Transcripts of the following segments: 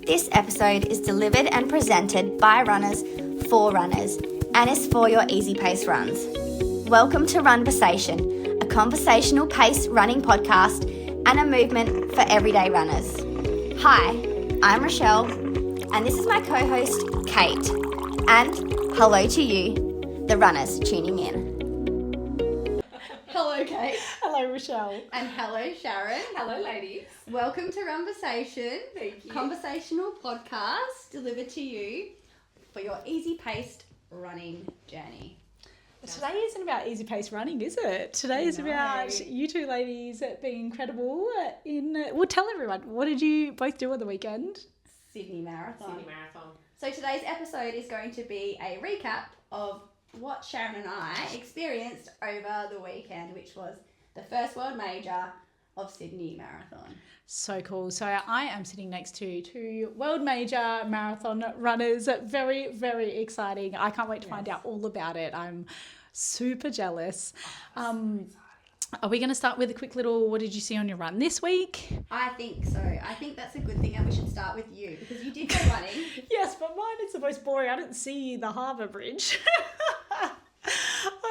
This episode is delivered and presented by runners for runners and is for your easy pace runs. Welcome to Runversation, a conversational pace running podcast and a movement for everyday runners. Hi, I'm Rochelle and this is my co-host Kate. And hello to you, the runners tuning in. Hello Kate. Hello Rochelle. And hello Sharon. Hello ladies. Welcome to Runversation, Thank you. Conversational podcast delivered to you for your easy-paced running journey. Today isn't about easy pace running, is it? Today is about you two ladies being incredible well, tell everyone, what did you both do on the weekend? Sydney Marathon. Sydney Marathon. So today's episode is going to be a recap of what Sharon and I experienced over the weekend, which was the first world major of Sydney Marathon. So cool. So I am sitting next to two world major marathon runners. Very, very exciting. I can't wait to find out all about it. I'm super jealous. Are we going to start with a quick little, what did you see on your run this week? I think so. I think that's a good thing, and we should start with you because you did go running. Yes, but mine is the most boring. I didn't see the Harbour Bridge.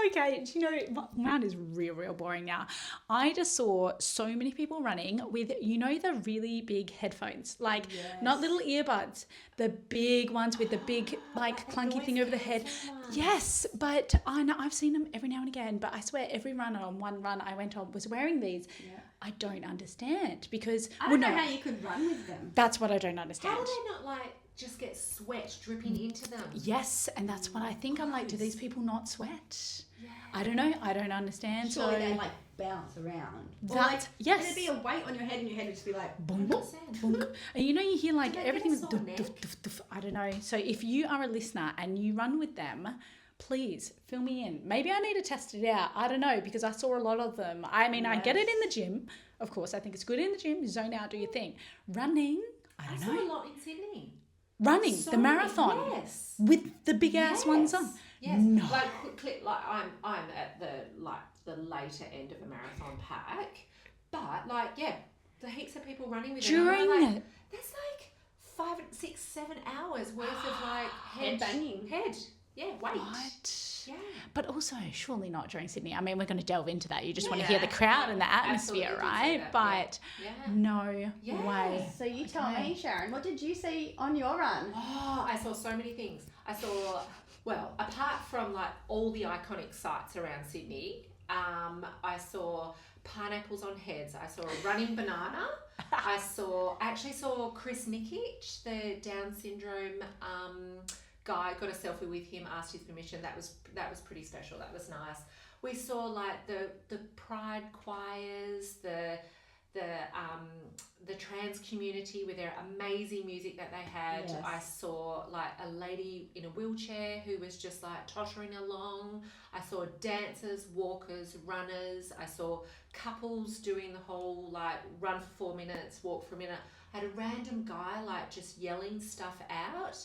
Okay, do you know, mine is real boring now. I just saw so many people running with, the really big headphones, not little earbuds, the big ones with the big, clunky thing over the head. Yes, but I know I've seen them every now and again, but I swear every runner on one run I went on was wearing these. Yeah. I don't understand because... I don't know how you could run with them. That's what I don't understand. How do they not just get sweat dripping into them? Yes, and that's what I think. I'm like, do these people not sweat? Yeah. I don't know. I don't understand. Surely they bounce around. Yes. There'd be a weight on your head and your head would just be like bonk, bonk. And you hear everything was doof, doof, doof, doof. I don't know. So if you are a listener and you run with them, please fill me in. Maybe I need to test it out. I don't know, because I saw a lot of them. I mean, I get it in the gym. Of course, I think it's good in the gym. Zone out, do your thing. Running, I don't know. I saw a lot in Sydney. Running, the marathon. Yes. With the big ass ones on. Yes. No. I'm at the later end of a marathon pack, but the heaps of people running with during them. That's 5, 6, 7 hours worth of head banging. Weight. What? Yeah. But also, surely not during Sydney. I mean, we're going to delve into that. You just want to hear the crowd and the atmosphere, right? But no way. So you tell me, Sharon, what did you see on your run? Oh, I saw so many things. I saw, apart from all the iconic sites around Sydney, I saw pineapples on heads. I saw a running banana. I actually saw Chris Nikic, the Down syndrome guy, got a selfie with him, asked his permission. That was pretty special. That was nice. We saw the pride choirs, the trans community with their amazing music that they had. Yes. I saw a lady in a wheelchair who was just tottering along. I saw dancers, walkers, runners. I saw couples doing the whole run for 4 minutes, walk for a minute. I had a random guy just yelling stuff out.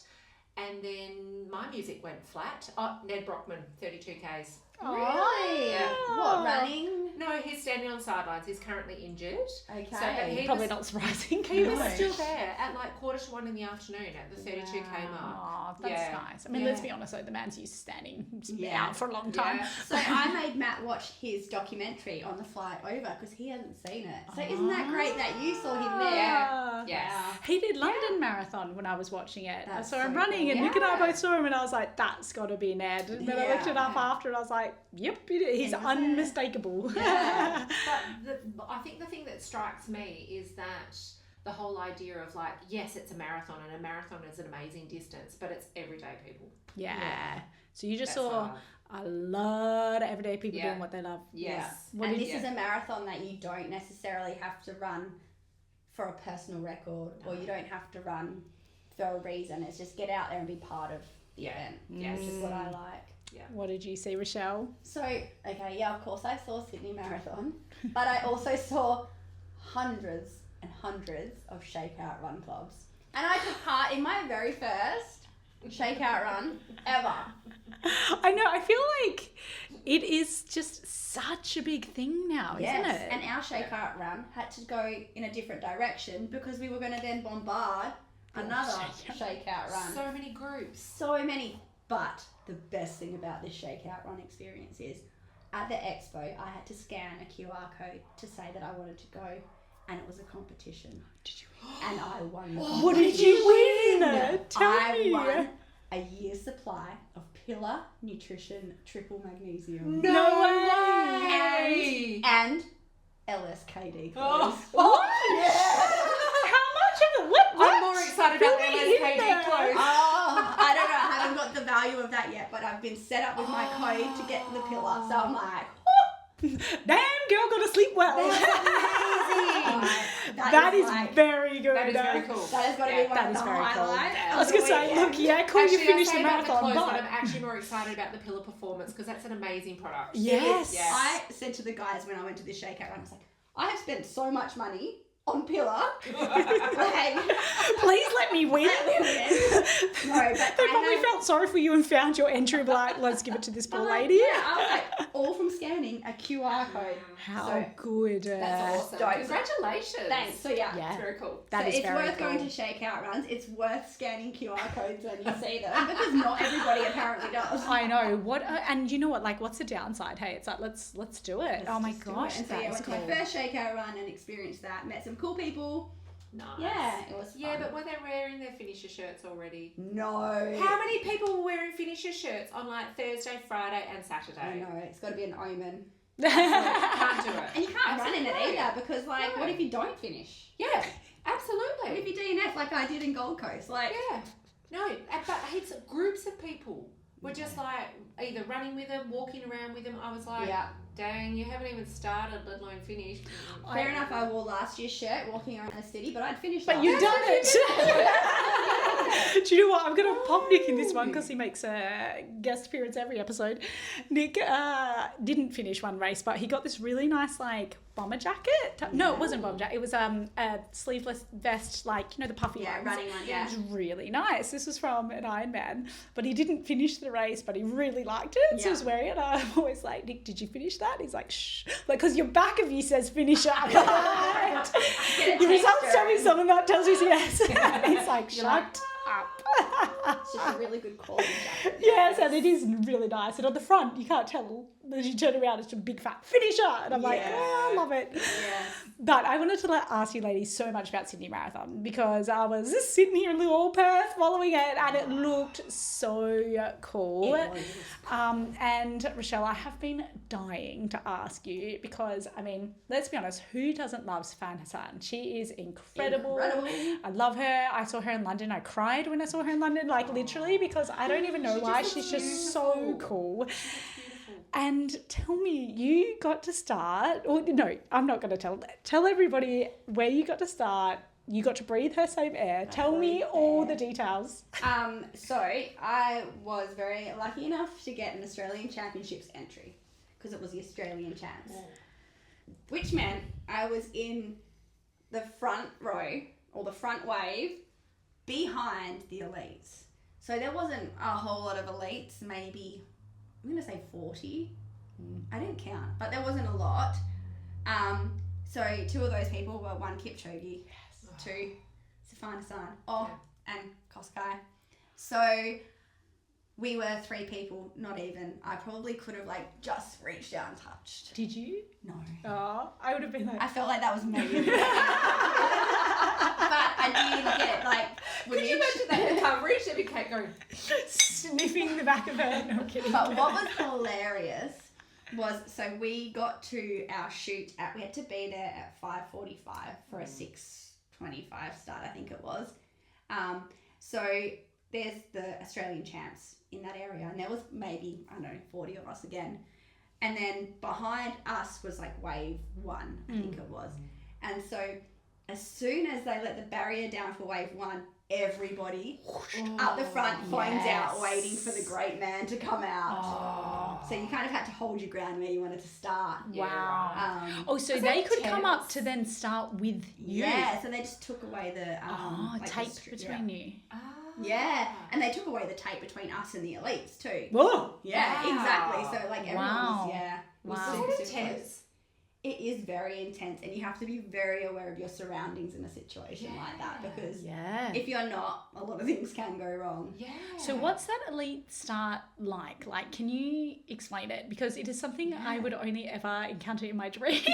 And then my music went flat. Oh, Ned Brockman, 32 Ks. Really? Yeah. What, running? No, he's standing on sidelines. He's currently injured. Okay. So, he probably not surprising. He was still there at 1:45 in the afternoon at the 32K mark. Oh, that's nice. I mean, let's be honest though, the man's used to standing out for a long time. Yeah. So I made Matt watch his documentary on the flight over because he hasn't seen it. So isn't that great that you saw him there? Yeah. He did London Marathon when I was watching it. I saw him running and Nick and I both saw him and I was like, that's got to be Ned. And then I looked it up after and I was like, yep, he's unmistakable. Yeah. But I think the thing that strikes me is that the whole idea of yes, it's a marathon and a marathon is an amazing distance, but it's everyday people. Yeah. So you just saw a lot of everyday people doing what they love. Yes. Yeah. And this is a marathon that you don't necessarily have to run for a personal record or you don't have to run for a reason. It's just get out there and be part of the event. Yeah, which is what I like. Yeah. What did you see, Rochelle? So, of course I saw Sydney Marathon, but I also saw hundreds and hundreds of shakeout run clubs. And I took part in my very first shakeout run ever. I know, I feel like it is just such a big thing now, isn't it? And our shakeout run had to go in a different direction because we were going to then bombard another shakeout run. So many groups. So many. But the best thing about this shakeout run experience is at the expo, I had to scan a QR code to say that I wanted to go, and it was a competition. Did you And I won. What did you win? Tell me. I won a year's supply of Pillar Nutrition Triple Magnesium. No way! And LSKD clothes. Oh. Yeah. How much of it? What? I'm more excited about the LSKD clothes. Oh, I don't know. I haven't got the value of that yet, but I've been set up with my code to get the Pillar. So I'm like, Damn, girl, got to sleep well. That is like, very good. That is very cool. that is going to be one that of is the very cool. highlights. I was going to say, look, cool, Actually, you finished I say the about marathon, clothes, but... I'm actually more excited about the Pillar Performance because that's an amazing product. Yes. Yeah. I said to the guys when I went to this shakeout run, I was like, I have spent so much money on Pillar. Like, Please let me win. no, but They probably felt sorry for you and found your entry, like, let's give it to this poor lady. Yeah, I was like, all from scanning a QR code. How So, good. That's awesome. dope. Congratulations. Thanks. So yeah. Yeah. It's very cool. That so is it's very worth cool. going to shakeout runs. It's worth scanning QR codes when you see them because not everybody apparently does. I know. What? And you know what? Like, what's the downside? Hey, it's like, let's do it. Let's Oh my just do gosh, it. And so yeah, I that's went cool. to my first shakeout run and experienced that. Met some cool people. Nice. Yeah, it was fun. Yeah, but were they wearing their finisher shirts already? No. How many people were wearing finisher shirts on like Thursday, Friday, and I Saturday? know, it's got to be an omen. Can't do it. And you can't run in it Absolutely. either because, like, No. what if you don't finish? Yeah, What absolutely. if you DNF like I did in Gold Coast? Like, Yeah. No, but heaps of groups of people were just like either running with them, walking around with them. I was like, yeah. dang, you haven't even started, let alone finished. Fair enough, I wore last year's shirt walking around the city, but I'd finished But last you've year. done it. Do you know what? I'm going to pop Nick in this one because he makes a guest appearance every episode. Nick didn't finish one race, but he got this really nice, like, bomber jacket. No, it wasn't a bomber jacket. It was a sleeveless vest, like, you know, the puffy Yeah, ones. running one, yeah. It was really nice. This was from an Ironman, but he didn't finish the race, but he really liked it. So he was wearing it. I'm always like, Nick, did you finish that? He's like, shh. Like, because your back of you says finish up. Your results tell me something that tells you yes. He's like, shut up. It's just a really good quality jacket. Yes, and it is really nice. And on the front, you can't tell. As you turn around, it's a big fat finisher. And I'm like, oh, I love it. Yes. But I wanted to ask you ladies so much about Sydney Marathon because I was just sitting here in little Perth following it and it looked so cool. It was. And Rochelle, I have been dying to ask you because, I mean, let's be honest, who doesn't love Fan Hassan? She is incredible. I love her. I saw her in London. I cried when I saw her in London, like literally, because I don't even know why. She's just so cool. And tell me, you got to start, or no, I'm not going to tell everybody where you got to start. You got to breathe her same air. Tell me all the details. So I was very lucky enough to get an Australian Championships entry because it was the Australian Champs, which meant I was in the front row or the front wave behind the elites. So there wasn't a whole lot of elites, maybe I'm going to say 40. I didn't count, but there wasn't a lot. So two of those people were one Kipchoge, two Sifan Hassan, and Koskai. So we were three people, not even. I probably could have like just reached out and touched. Did you? No. Oh, I would have been like... I felt like that was me. But I did get like Could you imagine that in coverage? There'd be Kate going, sniffing the back of her. No, I'm kidding. But what was hilarious was, so we got to our shoot we had to be there at 5:45 for a 6:25 start, I think it was. So there's the Australian champs in that area, and there was maybe, I don't know, 40 of us again. And then behind us was like wave one, I think it was. And so as soon as they let the barrier down for wave one, everybody up the front phones out waiting for the great man to come out. So you kind of had to hold your ground where you wanted to start. Wow. Um, So they could come up to then start with you. Yeah, so they just took away the like the tape strip, between you. Yeah, and they took away the tape between us and the elites too. Whoa. Yeah, Wow. exactly. So like everyone Wow. was, was Wow. super, Was it super intense? close. It it is very intense, and you have to be very aware of your surroundings in a situation like that, because if you're not, a lot of things can go wrong. Yeah. So what's that elite start like? Like, can you explain it? Because it is something I would only ever encounter in my dreams.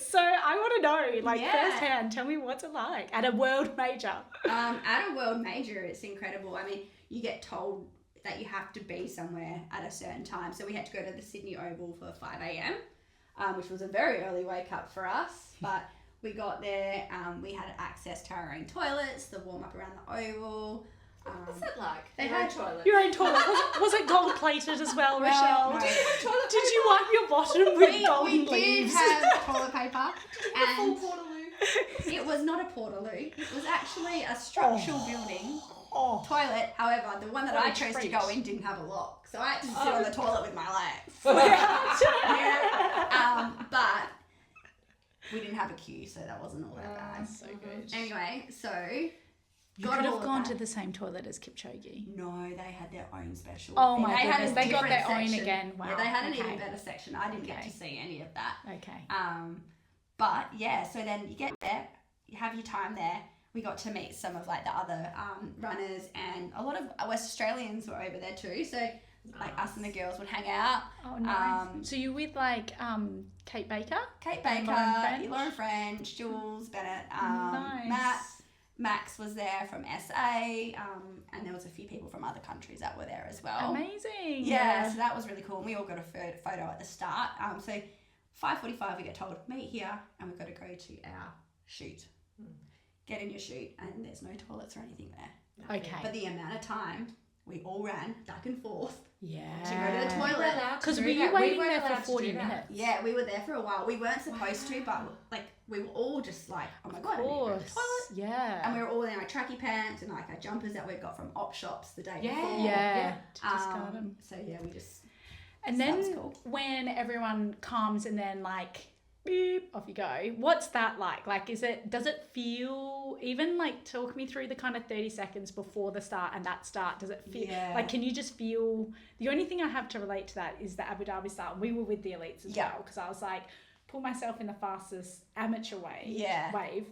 So I want to know, like, firsthand, tell me what's it like at a world major. At a world major, it's incredible. I mean, you get told that you have to be somewhere at a certain time. So we had to go to the Sydney Oval for 5 a.m, which was a very early wake up for us. But we got there, we had access to our own toilets, the warm up around the oval. What's it like? They Your own had toilet. Your own toilet. Was it gold plated as well, Rochelle? no. Did you wipe your bottom with golden we leaves? did have toilet paper. Full And Portaloo. it was not a portaloo. It was actually a structural building toilet. However, the one that What I a chose to treat. go in didn't have a lock. So I had to sit on the toilet with my legs. But we didn't have a queue, so that wasn't all that bad. So good. Anyway, so You could have gone to the same toilet as Kipchoge. No, they had their own special. Oh thing. my They had goodness, a they got different their own section. again. Wow. Yeah, they had an Okay. even better section. I didn't get to see any of that. Okay. But yeah, so then you get there, you have your time there. We got to meet some of like the other runners, and a lot of West Australians were over there too. So like us and the girls would hang out. Oh, nice. So you with like Kate Baker? Kate Baker, Lauren French, Jules Bennett, Nice. Max was there from SA, and there was a few people from other countries that were there as well. Amazing. Yeah, so that was really cool. And we all got a photo at the start. So 5:45 we get told, meet here, and we've got to go to our shoot. Get in your chute, and there's no toilets or anything there. Okay. But the amount of time we all ran back and forth Yeah. to go to the toilet. Because were you waiting there for 40 minutes? Yeah, we were there for a while. We weren't supposed to, but like we were all just like, oh my god, I need to go to the toilet. Yeah. And we were all in our tracky pants and like our jumpers that we got from op shops the day before. Yeah. To discard them. So yeah, we just. And so that then was cool. when everyone comes and then like beep, off you go. What's that like? Like, does it feel, even like talk me through the kind of 30 seconds before the start and that start, does it feel, like, can you just feel, the only thing I have to relate to that is the Abu Dhabi start. We were with the elites as well, because I was like, put myself in the fastest amateur wave,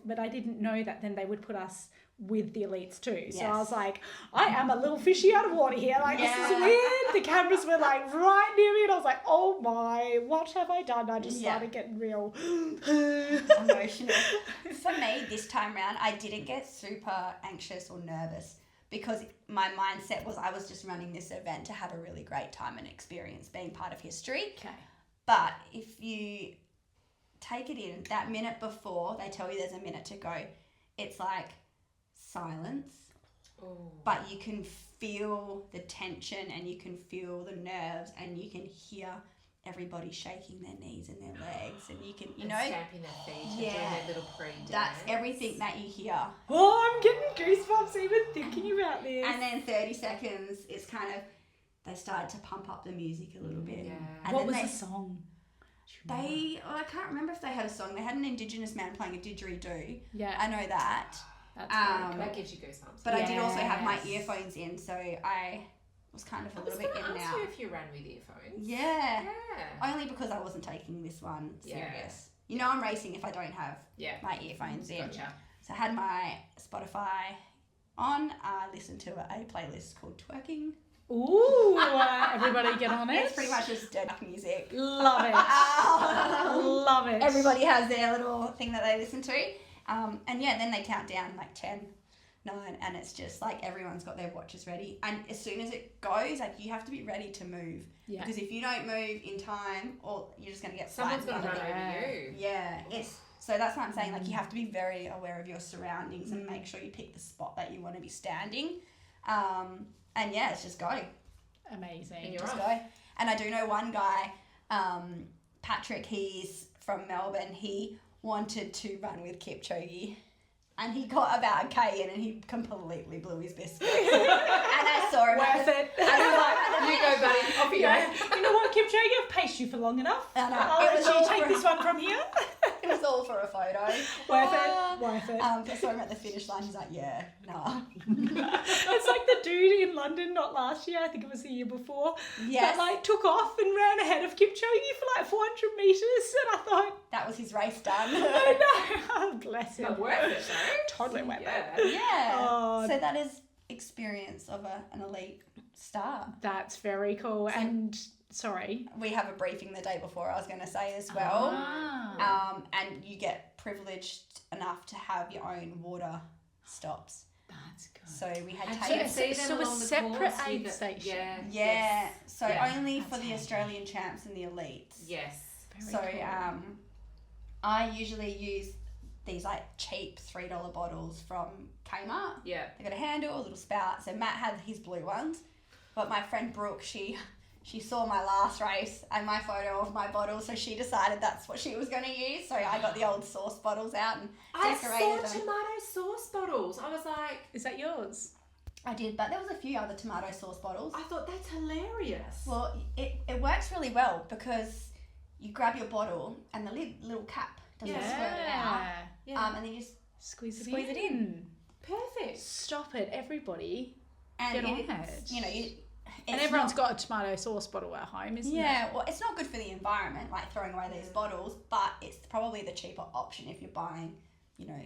but I didn't know that then they would put us with the elites too. So I was like, I am a little fishy out of water here. Like, this is weird. The cameras were like right near me and I was like, oh my, what have I done? I just started getting real emotional. For me, this time round, I didn't get super anxious or nervous because my mindset was I was just running this event to have a really great time and experience being part of history. Okay. But if you take it in, that minute before they tell you there's a minute to go, it's like silence, but you can feel the tension and you can feel the nerves and you can hear everybody shaking their knees and their legs and you can, you know, stamping their feet and doing their little pre-dance. That's everything that you hear. Oh, I'm getting goosebumps even thinking about this. And then 30 seconds, it's kind of, they started to pump up the music a little bit. Yeah. And what then was the song? I can't remember if they had a song. They had an Indigenous man playing a didgeridoo. Yeah. I know that. That's very cool. That gives you goosebumps. But I did also have my earphones in, so I was kind of a little bit in and out. You if you ran with earphones. Yeah. Yeah. Only because I wasn't taking this one serious. Yeah. You know, I'm racing if I don't have my earphones in. Gotcha. So I had my Spotify on. I listened to a playlist called Twerking. Ooh, everybody get on it. It's pretty much just dead music. Love it. Love it. Everybody has their little thing that they listen to. And yeah, then they count down like 10, 9, and it's just like everyone's got their watches ready. And as soon as it goes, like you have to be ready to move. Yeah. Because if you don't move in time, or you're just going to get Someone's flagged going to by run the- over you. Yeah, so that's what I'm saying. Like you have to be very aware of your surroundings and make sure you pick the spot that you want to be standing. And yeah, it's just go. Amazing. And you're Just off. go. And I do know one guy, Patrick, he's from Melbourne. He wanted to run with Kipchoge. And he got about a K in and he completely blew his biscuit. And I saw him. Worth it. You go, buddy. Off you go. You know what, Kipchoge? I've paced you for long enough. I know. I'll It was let you all take for- this one from here. It was all for a photo. Worth it. Worth it. I saw him at the finish line. He's like, yeah, nah. It's like the dude in London, not last year, I think it was the year before, Yes. that like took off and ran ahead of Kipchoge for like 400 metres, and I thought, That was his race done. I know, oh, bless him. But worth it, though. Totally worth Yeah. it. Yeah. Oh. So that is experience of an elite star. That's very cool. And sorry. We have a briefing the day before, I was going to say as well. And you get privileged enough to have your own water stops. That's good. So we had And taken... see them So a along the separate course aid with station. Yeah. Yeah. Yes. So Yeah. only for That's the handy. Australian champs and the elites. Yes. Very So cool. I usually use these like cheap $3 bottles from Kmart. Yeah. They got a handle, a little spout. So Matt had his blue ones, but my friend Brooke, she saw my last race and my photo of my bottle, so she decided that's what she was going to use. So I got the old sauce bottles out and I decorated saw them. tomato sauce bottles. I was like, Is that yours? I did, but there was a few other tomato sauce bottles. I thought that's hilarious. Well, it works really well because you grab your bottle and the little cap doesn't squirt it out. Yeah. And then you just Squeeze Squeeze it it in. Perfect. Stop it, everybody. and Get on it's, it. you know, And it's everyone's not- got a tomato sauce bottle at home, isn't it? Yeah, well, it's not good for the environment, like throwing away these bottles, but it's probably the cheaper option if you're buying,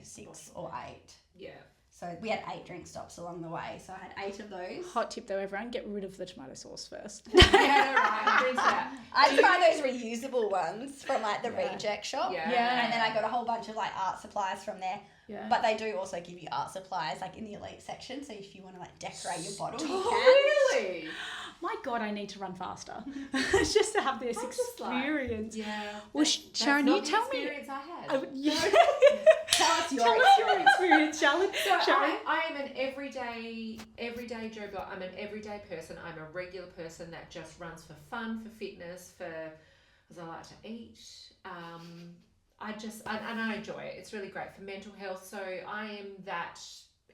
6 or 8. Yeah. So we had 8 drink stops along the way, so I had 8 of those. Hot tip though, everyone, get rid of the tomato sauce first. Yeah, right. Brings that. I tried those reusable ones from like the Yeah. reject shop. Yeah. And then I got a whole bunch of like art supplies from there. Yeah. But they do also give you art supplies like in the elite section, so if you want to like decorate your bottle, you can. Oh, really? My God, I need to run faster. It's just to have this I just like- experience. Yeah. Well, That's Sharon, not you the tell me. experience I had. Yeah. Tell us your Tell us your experience, Sharon. So Sharon. I am an everyday Joe Block. I'm an everyday person. I'm a regular person that just runs for fun, for fitness, because I like to eat. And I enjoy it. It's really great for mental health. So I am that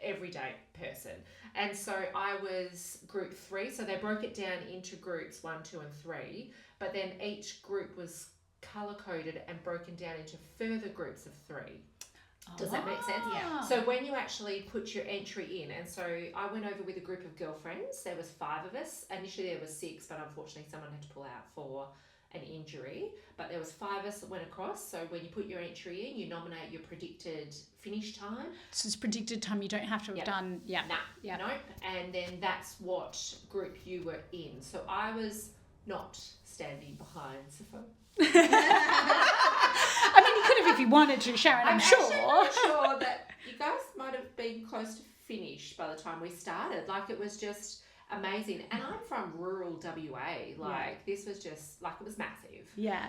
everyday person. And so I was group 3. So they broke it down into groups 1, 2, and 3. But then each group was color coded and broken down into further groups of 3. Does that make sense? Yeah. So when you actually put your entry in, and so I went over with a group of girlfriends. There was 5 of us. Initially there was 6, but unfortunately someone had to pull out for an injury. But there was 5 of us that went across. So when you put your entry in, you nominate your predicted finish time. So it's predicted time. You don't have to have Yep. done. Yeah. Nah, Yeah. nope. And then that's what group you were in. So I was not standing behind Safa. I mean, you could have if you wanted to, Sharon. I'm sure. actually not sure that you guys might have been close to finish by the time we started. Like, it was just amazing. And I'm from rural WA. Like, this was just, like, it was massive. Yeah.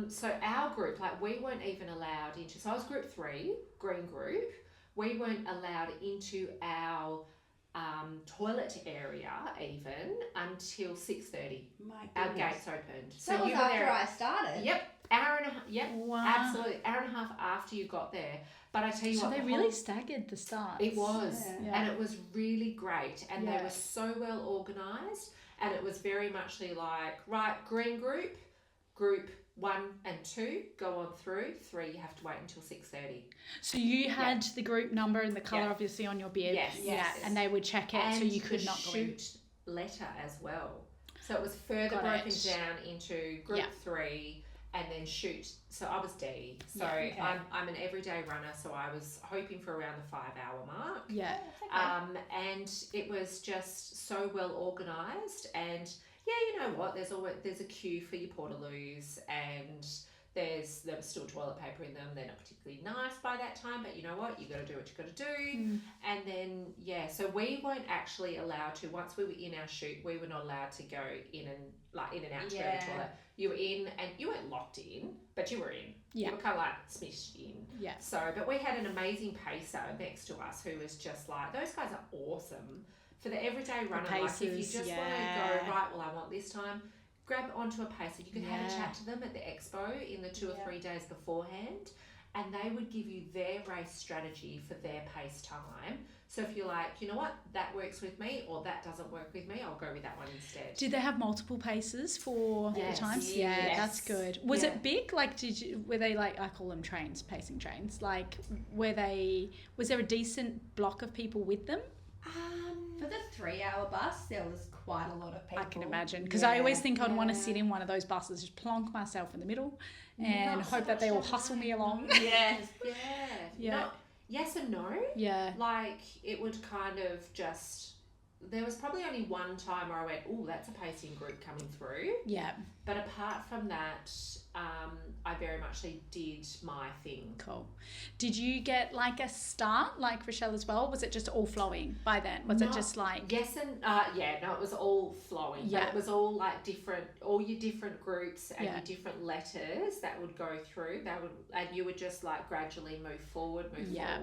So our group, like, we weren't even allowed into, so I was group 3, green group. We weren't allowed into our toilet area even until 6:30. My Our goodness. gates opened. So that was you were after there. I started. Yep, hour and a half. Yep, Wow. absolutely, hour and a half after you got there. But I tell you So what, they the really whole- start the start. it was, Yeah. and it was really great, and Yeah. they were so well organised, and it was very much like, right, green group 1 and 2 go on through. 3 you have to wait until 6:30. So you had the group number and the colour Yeah. obviously on your bib. Yes, Yeah. yes. And they would check it And so you could the not go in. shoot letter as well. So it was further Got broken it. down into group Yeah. 3 and then shoot. So I was D. So Yeah, okay. I'm an everyday runner. So I was hoping for around the 5-hour mark. Yeah. And it was just so well organised. And yeah, you know what? There's a queue for your portaloos, and there was still toilet paper in them. They're not particularly nice by that time, but you know what? You got to do what you got to do. And then so we weren't actually allowed to. Once we were in our shoot, we were not allowed to go in and out to go to the toilet. You were in, and you weren't locked in, but you were in. Yeah. You were kind of like smished in. Yeah. So, but we had an amazing pacer next to us who was just like, those guys are awesome for the everyday runner. Like, if you pacers, just want yeah. to go, right, well, I want this time, grab onto a pacer. You could have a Yeah. chat to them at the expo in the 2 or 3 days beforehand, and they would give you their race strategy for their pace time. So if you're like, you know what, that works with me, or that doesn't work with me, I'll go with that one instead. Did they have multiple paces for Yes. the times? Yeah, Yes. that's good. Was Yeah. it big? Like, were they like, I call them trains, pacing trains. Like, was there a decent block of people with them For the 3-hour bus, there was quite a lot of people. I can imagine, because I always think I'd want to sit in one of those buses, just plonk myself in the middle and Not hope so that they much all hustle me along. Yes. Yeah. Not, yes and no. Yeah. Like, it would kind of just... There was probably only one time where I went, oh, that's a pacing group coming through. Yeah. But apart from that, I very much did my thing. Cool. Did you get like a start, like Rochelle as well? Was it just all flowing by then? Was it just like... Yes and... no, it was all flowing. Yeah. But it was all like different... All your different groups and Yeah. your different letters that would go through. And you would just like gradually move forward. Yeah.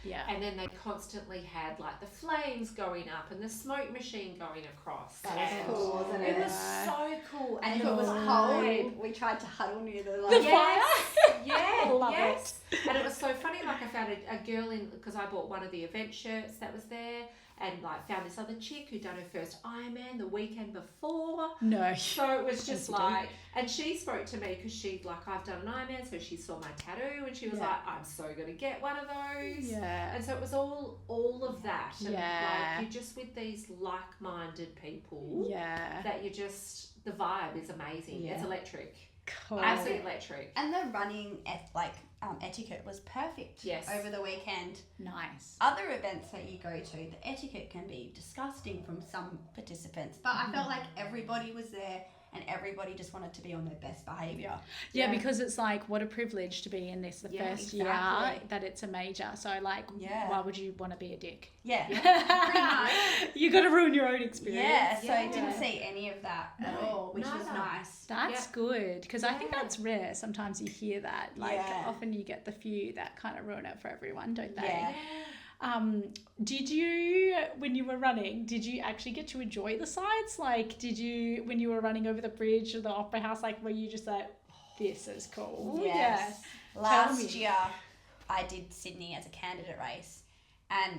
Yeah. And then they constantly had like the flames going up and the smoke machine going across. That was And cool, wasn't it it? was so cool. And if it was cold, we tried to huddle near the The Yes, fire. yeah, Love yes. And it was so funny, like I found a girl in, because I bought one of the event shirts that was there, and like found this other chick who'd done her first Ironman the weekend before. No. So it was just As you do. like, and she spoke to me because she'd like, I've done an Ironman, so she saw my tattoo and she was Yeah. like, I'm so going to get one of those. Yeah. And so it was all of that. And Yeah. like, you're just with these like-minded people Yeah. that you just, the vibe is amazing. Yeah. It's electric. Cool. Absolutely electric. And the running etiquette was perfect Yes. over the weekend. Nice. Other events that you go to, the etiquette can be disgusting from some participants, but I felt like everybody was there and everybody just wanted to be on their best behaviour. Yeah, because it's like, what a privilege to be in this the Yeah, first exactly. year that it's a major. So like, Yeah. why would you want to be a dick? Yeah, pretty much. You got to ruin your own experience. Yeah, so Yeah. I didn't see any of that at all, which was neither. nice. That's good, because I think Yeah. that's rare. Sometimes you hear that. Like, Yeah. often you get the few that kind of ruin it for everyone, don't they? Yeah. Did you, when you were running, did you actually get to enjoy the sights? Like, did you, when you were running over the bridge or the Opera House, like, were you just like, this is cool? Yes. Yeah. Last year, I did Sydney as a candidate race, and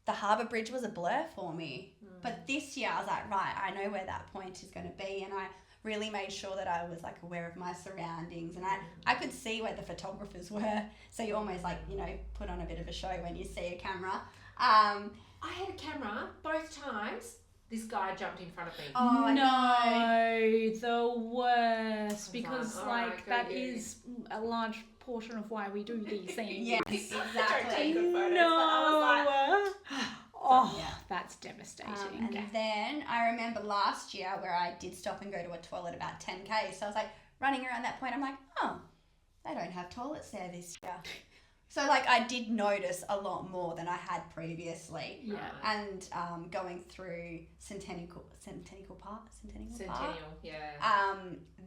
the Harbour Bridge was a blur for me. But this year, I was like, right, I know where that point is going to be, and I really made sure that I was like aware of my surroundings, and I could see where the photographers were. So you almost like, you know, put on a bit of a show when you see a camera. I had a camera both times. This guy jumped in front of me. Oh No, the worst, I because was like, "Alright, like go that you." is a large portion of why we do these things. yes, Don't take exactly. good photos, but No. I was Oh, Yeah. that's devastating. And then I remember last year where I did stop and go to a toilet about 10k. So I was like running around that point. I'm like, oh, they don't have toilets there this year. So like I did notice a lot more than I had previously. Yeah. And going through Centennial Park. Centennial, yeah.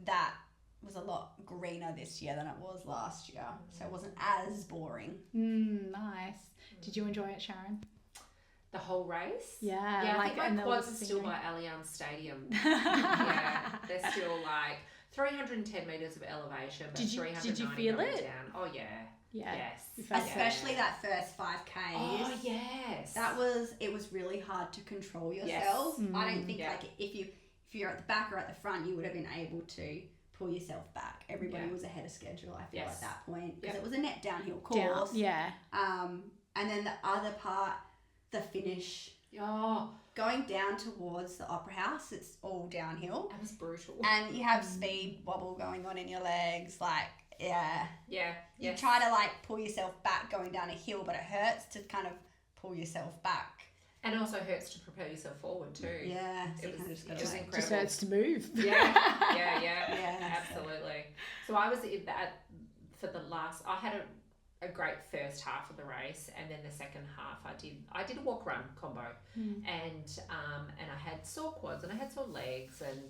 That was a lot greener this year than it was last year. So it wasn't as boring. Nice. Did you enjoy it, Sharon? The whole race? Yeah, Yeah, like, I and think the my quads are still scenery. by Allianz Stadium. Yeah, they're still like 310 metres of elevation, but Did you 390 feel going it? down. Oh, yeah. Yeah. Yes. You felt it. Especially that first 5Ks. Oh, yes. It was really hard to control yourself. I don't think like if you're at the back or at the front, you would have been able to pull yourself back. Everybody was ahead of schedule, I feel, at that point, because it was a net downhill course. Yeah. And then the other part, the finish, Oh, going down towards the Opera House, it's all downhill. that was brutal. And you have speed wobble going on in your legs, like, yeah. Yeah. You Yes. try to like pull yourself back going down a hill, but it hurts to kind of pull yourself back. And it also hurts to propel yourself forward too. Yeah. So It you kind of was, just it gotta was like- incredible. Just hurts to move. Yeah, Yeah, absolutely. So I was in that for the last. I had a great first half of the race, and then the second half I did a walk run combo, and I had sore quads and I had sore legs, and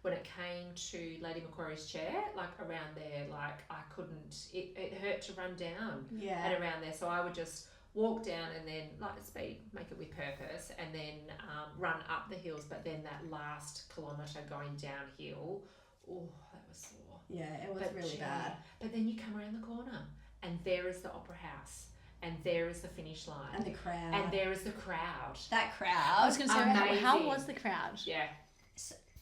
when it came to Lady Macquarie's chair, like around there, like I couldn't. It hurt to run down and around there, so I would just walk down and then light the speed, make it with purpose, and then run up the hills. But then that last kilometre going downhill, oh, that was sore. Yeah, it was really bad. But then you come around the corner and there is the Opera House and there is the finish line And the crowd. and there is the crowd. That crowd. I was going to say, how Amazing. was the crowd? Yeah.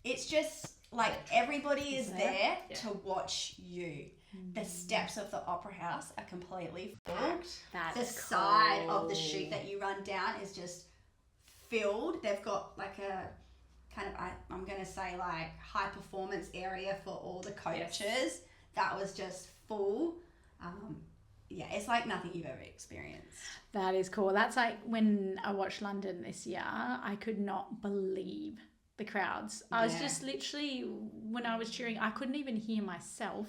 It's just like everybody is there Yeah. to watch you. The steps of the Opera House are completely full. Packed. That's The side of the chute that you run down is just filled. They've got like a kind of, I'm going to say like high performance area for all the coaches. Yes. That was just full. Yeah, it's like nothing you've ever experienced. That is cool. That's like when I watched London this year, I could not believe the crowds. I was just literally, when I was cheering, I couldn't even hear myself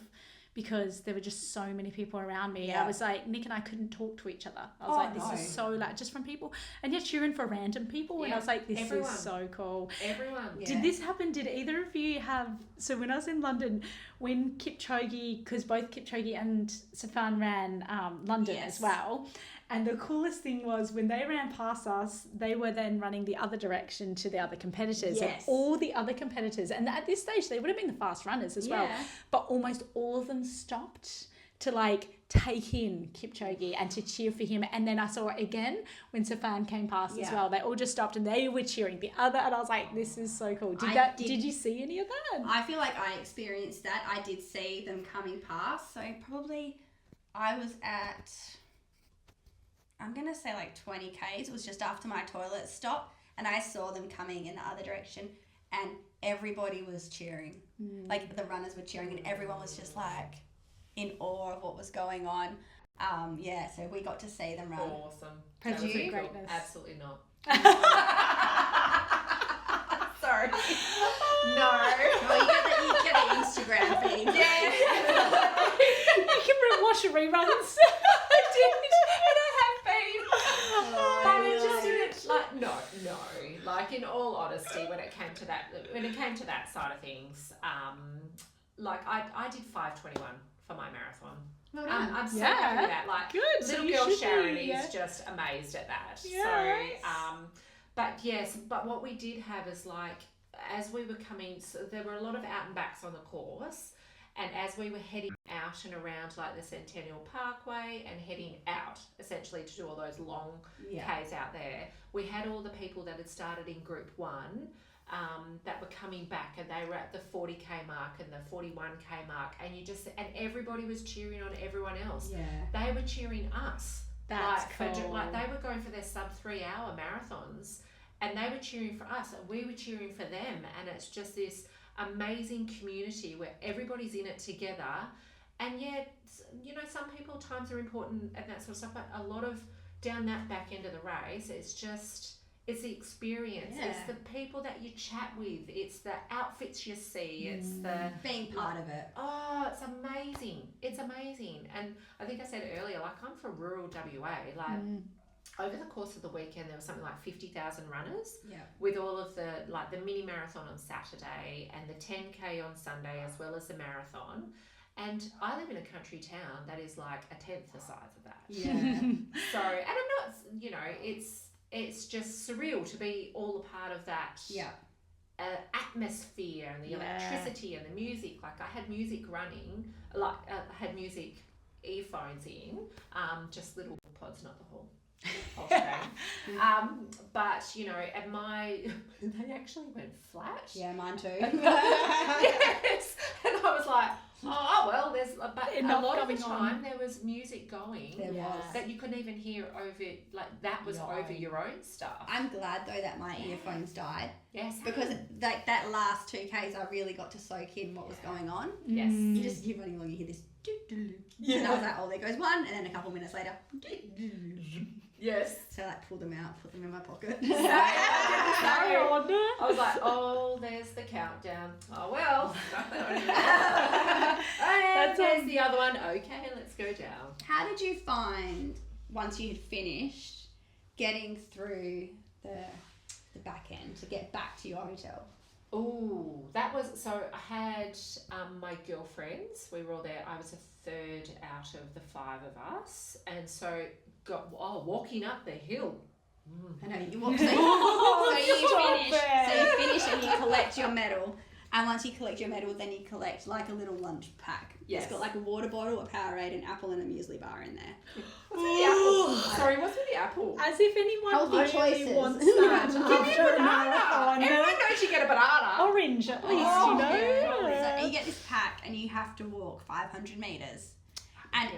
because there were just so many people around me. I was like, Nick and I couldn't talk to each other. I was this is so loud, just from people. And you're cheering for random people. And I was like, this is so cool. Everyone. Yeah. Did this happen? Did either of you have, so when I was in London, when Kipchoge, because both Kipchoge and Safan ran London as well, and the coolest thing was when they ran past us, they were then running the other direction to the other competitors. And all the other competitors, and at this stage, they would have been the fast runners as well, but almost all of them stopped to like take in Kipchoge and to cheer for him. And then I saw it again when Safan came past as well. They all just stopped and they were cheering the other, and I was like, this is so cool. Did you see any of that? I feel like I experienced that. I did see them coming past. So probably I was at, I'm going to say like 20 Ks. It was just after my toilet stop, and I saw them coming in the other direction, and everybody was cheering. Like the runners were cheering, and everyone was just like in awe of what was going on. So we got to see them run. Awesome. Did you? Greatness. Absolutely not. Sorry. No. Well, you get the Instagram feed. Yeah. You can watch reruns. I did, and I have been. But it just didn't, like, no. Like, in all honesty, when it came to that side of things, like I did 5:21 for my marathon. Well done. I'm so happy with that. Like, good. Little girl Sharon is just amazed at that. Yes. So, but what we did have is like, as we were coming, so there were a lot of out and backs on the course, and as we were heading out and around like the Centennial Parkway and heading out essentially to do all those long Ks out there, we had all the people that had started in group 1 that were coming back, and they were at the 40k mark and the 41k mark, and everybody was cheering on everyone else. They were cheering us. That's cool. They were going for their sub 3 hour marathons, and they were cheering for us, and we were cheering for them, and it's just this amazing community where everybody's in it together. And some people, times are important and that sort of stuff, but a lot of down that back end of the race, it's the experience, it's the people that you chat with, it's the outfits you see, it's the being part of it. Oh, it's amazing. And I think I said earlier, like, I'm from rural WA, like over the course of the weekend there was something like 50,000 runners, with all of the mini marathon on Saturday and the 10k on Sunday, as well as the marathon. And I live in a country town that is like a tenth the size of that. So, and I'm not, it's just surreal to be all a part of that atmosphere and the electricity and the music. Like, I had music running, I had music earphones in, just little pods, not the whole train. But at they actually went flat. Yeah, mine too. Yes, and I was like, oh well, there's a lot of the time there was music going that you couldn't even hear over, like that was over your own stuff. I'm glad though that my earphones died. Yes, because that last 2Ks I really got to soak in what was going on. Yes, you're running along, you hear this. And I was like, oh, there goes one, and then a couple minutes later. Yes. So I pulled them out, put them in my pocket. I was like, oh, there's the countdown. Oh well. There's the other one. Okay, let's go down. How did you find, once you had finished, getting through the back end to get back to your hotel? Oh, that was, so I had my girlfriends, we were all there. I was a third out of the 5 of us, and so walking up the hill. I know, you walk, so you finish and you collect your medal, and once you collect your medal, then you collect like a little lunch pack. Yes. It's got like a water bottle, a Powerade, an apple, and a muesli bar in there. What's with the apple? Sorry, what's with the apple? As if anyone Healthy choices. really wants that Give me a banana. Everyone knows you get a banana. Orange, at least, you know. So you get this pack and you have to walk 500 metres. And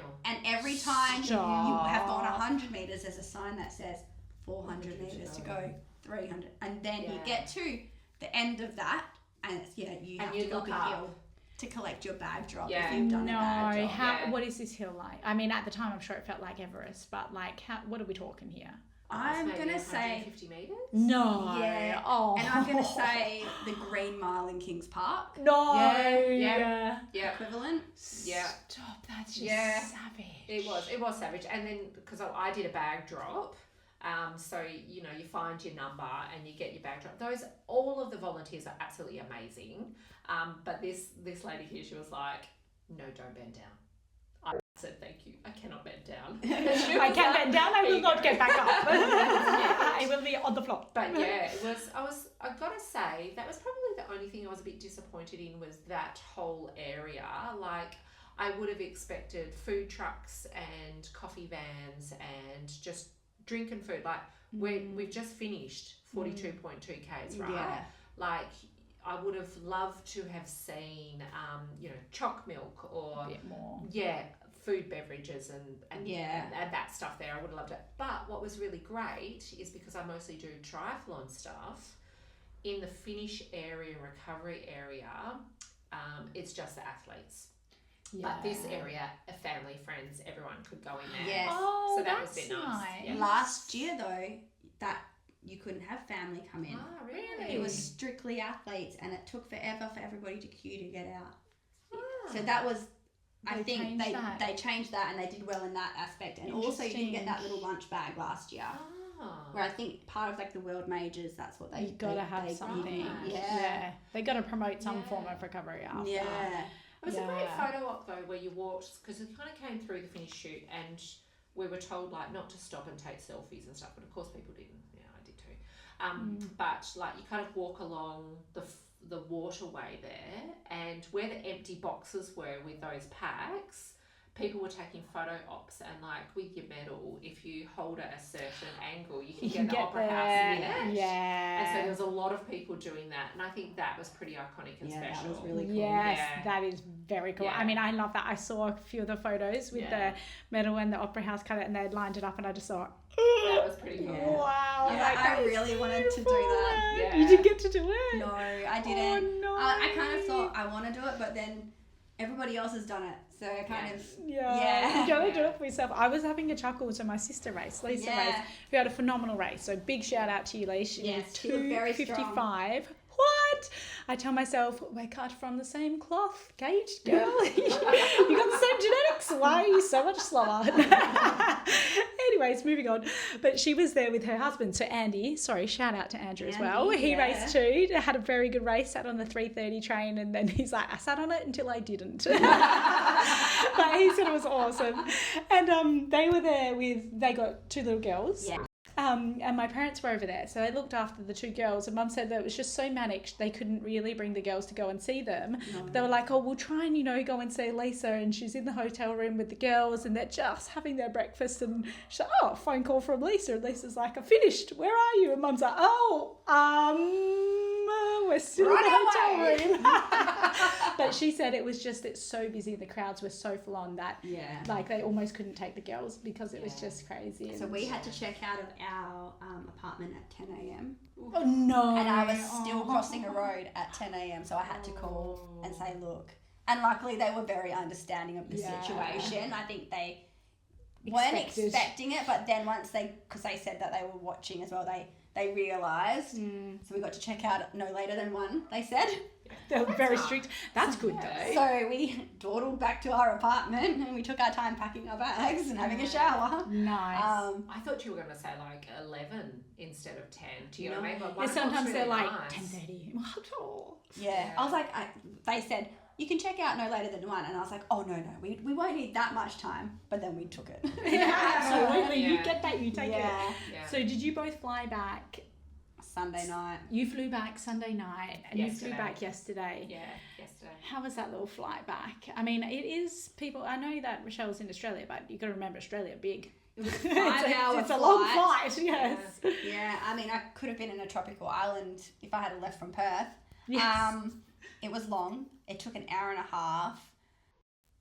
every time you have gone 100 metres, there's a sign that says 400 metres to go. 300. And then you Yeah. get to the end of that, and it's, you have you to go look up a up. hill to collect your bag drop Yeah. if you've done a bag No, drop. what is this hill like? I mean, at the time, I'm sure it felt like Everest, but like, what are we talking here? I'm Maybe going to say... 150 metres? No. Yeah. Oh. And I'm going to say the Green Mile in Kings Park No. Yeah. equivalent. Yeah. Stop. That's just Yeah. savage. It was savage. And then, because I did a bag drop, so, you find your number and you get your bag drop. All of the volunteers are absolutely amazing. But this lady here, she was like, no, don't bend down. I said, thank you. I cannot bend down. I can't bend down. I will not get back up. I will be on the floor. But yeah, I gotta say, that was probably the only thing I was a bit disappointed in, was that whole area. Like, I would have expected food trucks and coffee vans and just drink and food. Like, we've just finished 42.2 Ks, right? Yeah. Like, I would have loved to have seen, choc milk or A bit more. food beverages and that stuff there. I would have loved it. But what was really great is, because I mostly do triathlon stuff, in the finish area and recovery area, it's just the athletes. Yeah. But this area, family, friends, everyone could go in there. Yes. Oh, So that was a that's bit nice. Yeah. Last year, though, that you couldn't have family come in. Ah, really? It was strictly athletes, and it took forever for everybody to queue to get out. Ah. So that was, I They think changed that. they changed that, and they did well in that aspect. And also, you didn't get that little lunch bag last year, Ah. where I think part of like the world majors, that's what they You gotta have they something. Yeah. They gotta promote some Yeah. form of recovery after. Yeah. It was a great Yeah. photo op though, where you walked, because it kind of came through the finish shoot, and we were told like not to stop and take selfies and stuff, but of course people didn't. Yeah, I did too. But like, you kind of walk along the waterway there, and where the empty boxes were with those packs, people were taking photo ops, and like with your medal, if you hold it at a certain angle, you can get the Opera House in it. Yeah. And so there was a lot of people doing that, and I think that was pretty iconic and Yeah, special. that was really cool. Yes, Yeah. that is very cool. Yeah. I mean, I love that. I saw a few of the photos with Yeah. the medal and the Opera House cut it, and they'd lined it up, and I just thought, That was pretty cool. Yeah. wow. Yeah, like, I that is really wanted to do beautiful. that. Yeah. You didn't get to do it? No, I didn't. Oh, no. I kind of thought I want to do it, but then everybody else has done it, so I kind of Yeah. You gotta do it for yourself. I was having a chuckle to my sister race, Lisa Yeah. race, who had a phenomenal race. So big shout out to you, Lisa. She Yes, was she was very strong. 2:55. What? I tell myself, we're cut from the same cloth, Kate, girl. You got the same genetics. Why are you so much slower? Anyways, moving on. But she was there with her husband. So Andy, shout out to Andrew as well. Andy, He yeah. raced too, had a very good race, sat on the 3:30 train, and then he's like, I sat on it until I didn't. But he said it was awesome. And they were there they got two little girls. Yeah. And my parents were over there, so they looked after the two girls, and Mum said that it was just so manic they couldn't really bring the girls to go and see them. No. They were like, oh, we'll try and go and see Lisa, and she's in the hotel room with the girls, and they're just having their breakfast, and she's like, oh, phone call from Lisa, and Lisa's like, I finished, where are you? And Mum's like, we're still in the hotel room. But she said it's so busy, the crowds were so full on that Yeah. like they almost couldn't take the girls because it was just crazy. So And- we had to check out of our apartment at 10 a.m. Oh no! And I was still crossing a road at 10 a.m. So I had to call and say, look. And luckily they were very understanding of the Yeah. situation. I think they weren't expecting it, but then because they said that they were watching as well, they realised. So we got to check out no later than 1, they said. They were very strict. That's good though. So we dawdled back to our apartment and we took our time packing our bags and having a shower. Nice. I thought you were going to say like 11 instead of 10. Do you know what I mean? But Yeah, 1 o'clock's sometimes really they're like nice. 10:30. Yeah. I was like, they said, you can check out no later than 1. And I was like, oh, no, we won't need that much time. But then we took it. Yeah, absolutely. You Yeah. get that, you take it. Yeah. Yeah. So did you both fly back? Sunday night. You flew back Sunday night and you flew Yesterday. back yesterday. Yeah, yesterday. How was that little flight back? I mean, it is people. I know that Rochelle's in Australia, but you got to remember Australia big. It was a 5-hour It's a long flight. Yes. Yeah, I mean, I could have been in a tropical island if I had left from Perth. Yes. It was long. It took an hour and a half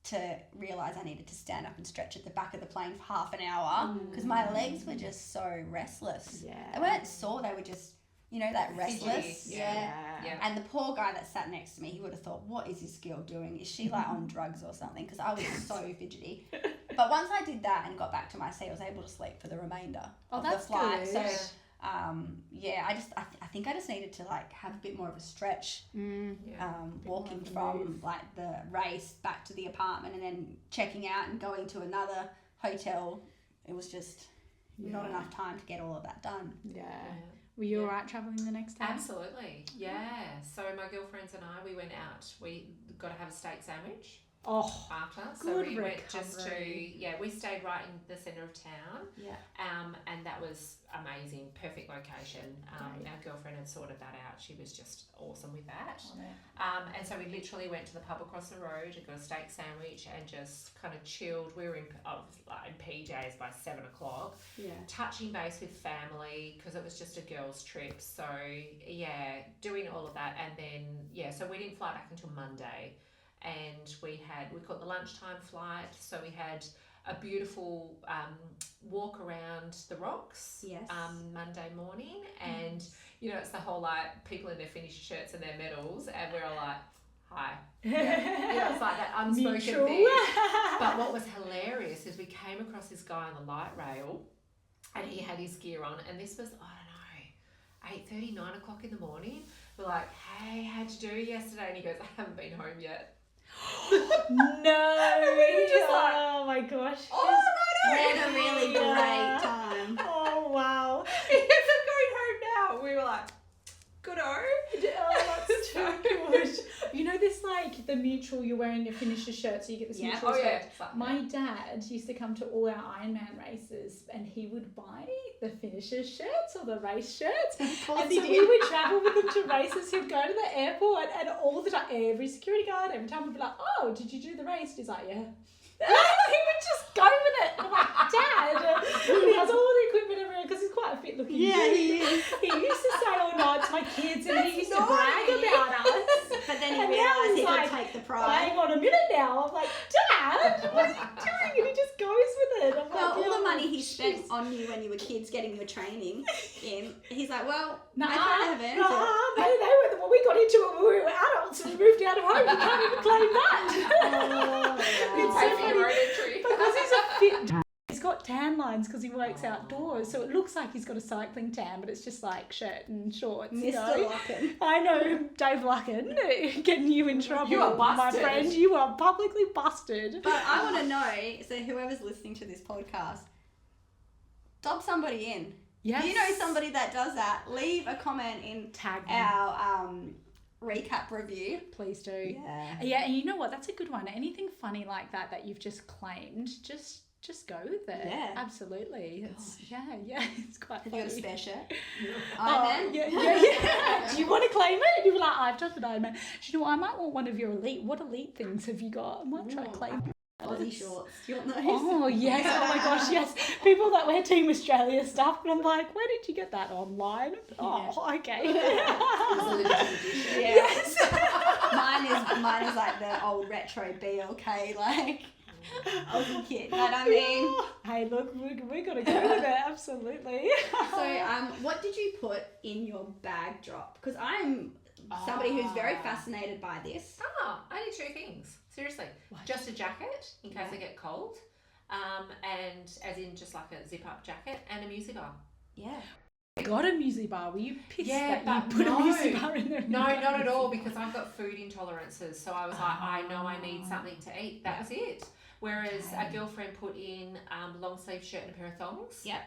to realise I needed to stand up and stretch at the back of the plane for half an hour because my legs were just so restless. Yeah. They weren't sore, they were were just, you know, that restless. Yeah. And the poor guy that sat next to me, he would have thought, what is this girl doing? Is she like on drugs or something? Because I was so fidgety. But once I did that and got back to my seat, I was able to sleep for the remainder of the flight. Good. So, I think I just needed to like have a bit more of a stretch, walking from like the race back to the apartment and then checking out and going to another hotel. It was just not enough time to get all of that done. Were you all right travelling the next day? Absolutely, yeah. So my girlfriends and I, we went out. We got to have a steak sandwich after. So we went just to, we stayed right in the centre of town. And that was amazing, perfect location. Our girlfriend had sorted that out. She was just awesome with that. And so we literally went to the pub across the road and got a steak sandwich and just kind of chilled. We were in PJs by 7 o'clock. Touching base with family because it was just a girls' trip. So doing all of that, and then so we didn't fly back until Monday. And we caught the lunchtime flight, so we had a beautiful walk around the rocks Monday morning, and you know, it's the whole like people in their finisher shirts and their medals, and we're all like, hi. You know, it's like that unspoken thing. But what was hilarious is we came across this guy on the light rail, and he had his gear on, and this was, I don't know, 8:30, 9 o'clock in the morning. We're like, hey, how'd you do yesterday? And he goes, I haven't been home yet. Oh my gosh. We had a really great time. Oh wow. He isn't going home now. We were like, good-o. Oh, that's too good. You know this, like, the mutual, you're wearing your finisher shirt, so you get this mutual respect. My dad used to come to all our Ironman races, and he would buy the finisher shirts or the race shirts. And so we would travel with him to races. He'd go to the airport, and all the time, every security guard, every time we'd be like, oh, did you do the race? He's like, yeah. He would just go with it. I'm like, Dad, he has all the equipment everywhere because he's quite a fit looking dude. He is. He used to say all night to my kids, and he used to brag about us. But then he realised he could take the pride. Hang on a minute now. I'm like, Dad, what are you doing? And he just goes with it. I'm like, all the money he spent on you when you were kids getting your training in, he's like, well, I can't have it. They were, we got into it when we were adults and we moved out of home. You can't even claim that. It's so funny. Because he's a fit. He's got tan lines because he works outdoors, so it looks like he's got a cycling tan, but it's just like shirt and shorts. Mr. Lucken. I know, Dave Lucken, getting you in trouble. You are busted. My friend. You are publicly busted. But I want to know, so whoever's listening to this podcast, dob somebody in. Yes. If you know somebody that does that, leave a comment in our recap review. Please do. Yeah, and you know what? That's a good one. Anything funny like that you've just claimed, just go with it. Yeah. Absolutely. It's it's quite funny. Have you got a spare shirt? Yeah. Do you want to claim it? And you'll be like, I've done an Ironman. Do you know what? I might want one of your elite. What elite things have you got? I might try to claim Aussie shorts. Do you want those? Oh, yes. Oh, my gosh, yes. People that wear Team Australia stuff. And I'm like, where did you get that? Online? Oh, okay. Yes. Mine is like the old retro BLK, like Aussie kit. But I mean, hey, look, we got to go with it. Absolutely. So, what did you put in your bag drop? Because I'm somebody who's very fascinated by this. I did 2 things. Seriously. What? Just a jacket in case I get cold. And as in just like a zip up jacket and a muesli bar. Yeah. Got a muesli bar? Were you pissed that you put a muesli bar in there? No, not at all, because I've got food intolerances. So I was like, I know I need something to eat. That was it. Whereas a girlfriend put in long sleeve shirt and a pair of thongs. Yep.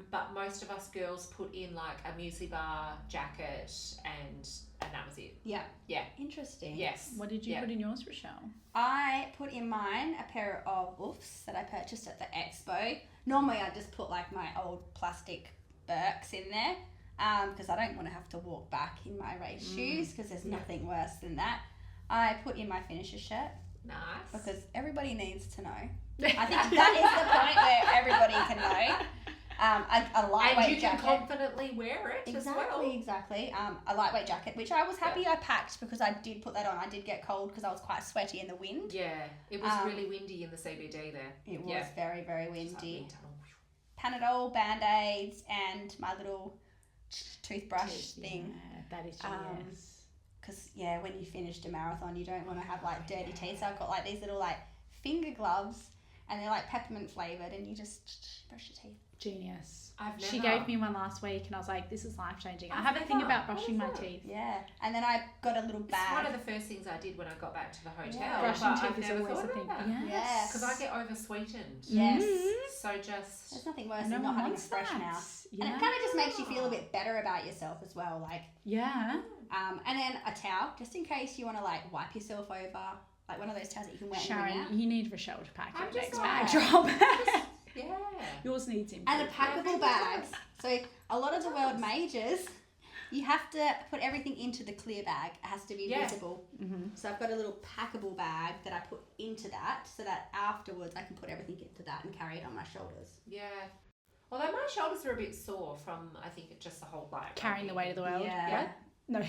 But most of us girls put in like a muesli bar, jacket, and that was it. Yeah. Yeah. Interesting. Yes. What did you put in yours, Rochelle? I put in mine a pair of oofs that I purchased at the expo. Normally I just put like my old plastic Birks in there because I don't want to have to walk back in my race shoes because there's nothing worse than that. I put in my finisher shirt. Nice. Because everybody needs to know. I think that is the point where everybody can know. A lightweight and you can jacket. confidently wear it as well. Exactly. A lightweight jacket, which I was happy I packed because I did put that on. I did get cold because I was quite sweaty in the wind. Yeah, it was really windy in the CBD there. It was very, very windy. Panadol, Band-Aids, and my little toothbrush thing. Yeah, that is genius. Because, when you finished a marathon, you don't want to have, like, dirty teeth. So I've got, like, these little, like, finger gloves, and they're, like, peppermint flavoured, and you just brush your teeth. Genius. She gave me one last week, and I was like, this is life-changing. I have a thing about brushing my teeth. Yeah. And then I got a little bag. It's one of the first things I did when I got back to the hotel. Yeah. Brushing teeth is always a thing. Yes. Because I get over-sweetened. Yes. So just... There's nothing worse than not having a fresh mouth. Yeah. And it kind of just makes you feel a bit better about yourself as well. Like, yeah. And then a towel, just in case you want to, like, wipe yourself over. Like one of those towels that you can wet and wring out. Sharon, you need Rochelle to pack your next like, bag drop. Yeah. Yours needs him. And a packable bags. So a lot of the world majors, you have to put everything into the clear bag. It has to be visible. Mm-hmm. So I've got a little packable bag that I put into that so that afterwards I can put everything into that and carry it on my shoulders. Yeah. Although my shoulders are a bit sore from, I think, just the whole like carrying the weight of the world. Yeah. What? No.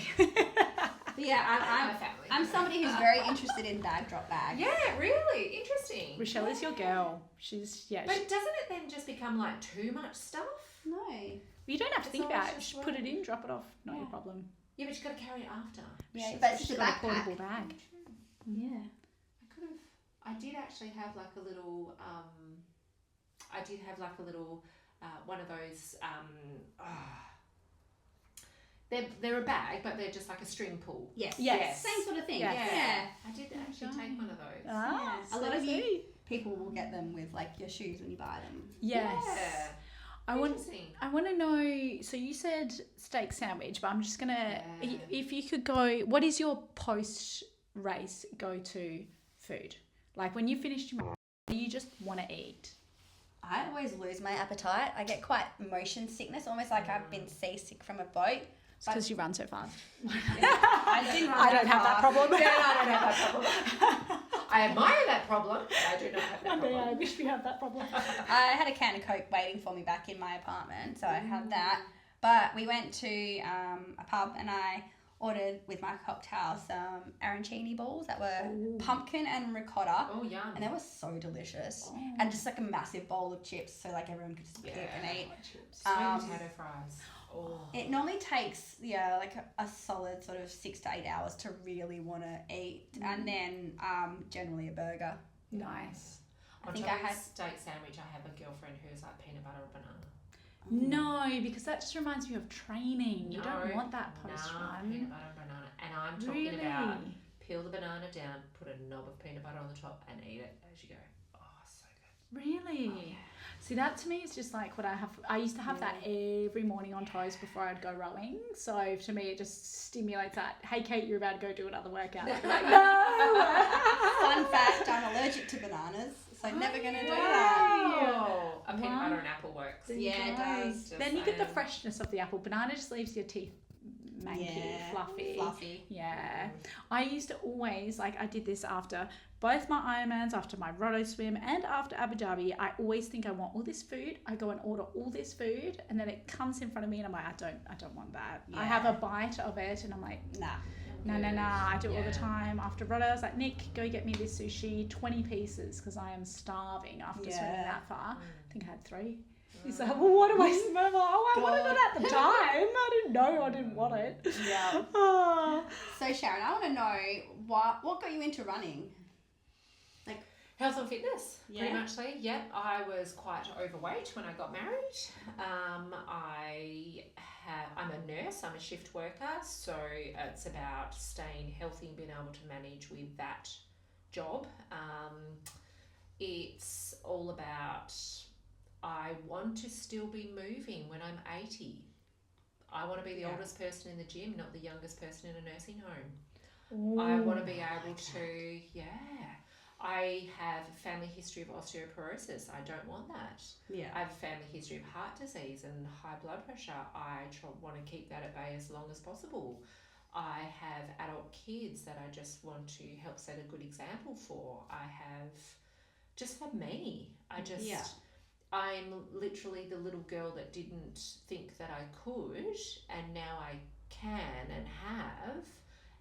But yeah, I'm somebody who's very interested in bag drop bags. Yeah, really interesting. Rochelle is your girl. She's But doesn't it then just become like too much stuff? No. You don't have to think about it. just Just put it in, drop it off. Not your problem. Yeah, but you've got to carry it after. Yeah, but it's She's a got a backpack. portable bag. Yeah. I did actually have like a little. One of those. They're a bag, but they're just like a string pull. Yes. Yes. Same sort of thing. Yes. Yeah. I did actually take one of those. Ah, A lot of people will get them with like your shoes when you buy them. Yes. Yeah. I want to know, so you said steak sandwich, but I'm just going to, if you could go, what is your post-race go-to food? Like when you finished your marathon, what do you just want to eat? I always lose my appetite. I get quite motion sickness, almost like I've been seasick from a boat. Because you run so fast. I don't have that problem. No, I don't have that problem. I admire that problem, but I do not have that problem. I wish we had that problem. I had a can of Coke waiting for me back in my apartment, so I had that. But we went to a pub and I ordered with my cocktail some arancini balls that were pumpkin and ricotta. Oh, yum. And they were so delicious. And just like a massive bowl of chips so like everyone could just pick and eat. Sweet potato fries. Oh. It normally takes like a solid sort of 6 to 8 hours to really want to eat, and then generally a burger. Nice. I think I had steak sandwich. I have a girlfriend who's like peanut butter or banana. No, because that just reminds me of training. You don't want that post-run. Peanut butter and banana, and I'm talking about peel the banana down, put a knob of peanut butter on the top, and eat it as you go. Oh, so good. Really? Oh, yeah. See, that to me is just like what I have. I used to have that every morning on toast before I'd go rowing. So to me, it just stimulates that. Hey, Kate, you're about to go do another workout. I'd be like, no. Fun fact: I'm allergic to bananas, so I'm never gonna do that. Oh, a peanut butter and apple works. Yeah, it does. Then you get the freshness of the apple. Banana just leaves your teeth manky, fluffy. Yeah. I used to always, like I did this after both my Ironmans, after my Roto swim and after Abu Dhabi. I always think I want all this food. I go and order all this food and then it comes in front of me and I'm like, I don't want that. Yeah. I have a bite of it and I'm like, nah. I do it all the time. After Roto, I was like, Nick, go get me this sushi, 20 pieces, because I am starving after swimming that far. I think I had 3. He's like, well, what do I smell? Oh, I wanted it at the time. I didn't know I didn't want it. Yeah. So, Sharon, I want to know what got you into running? Like health and fitness, pretty Yeah. muchly. Yeah, I was quite overweight when I got married. I'm a nurse. I'm a shift worker, so it's about staying healthy and being able to manage with that job. It's all about I want to still be moving when I'm 80. I want to be the oldest person in the gym, not the youngest person in a nursing home. I want to be able to, I have a family history of osteoporosis. I don't want that. Yeah. I have a family history of heart disease and high blood pressure. I want to keep that at bay as long as possible. I have adult kids that I just want to help set a good example for. I have just for me. I'm literally the little girl that didn't think that I could, and now I can and have.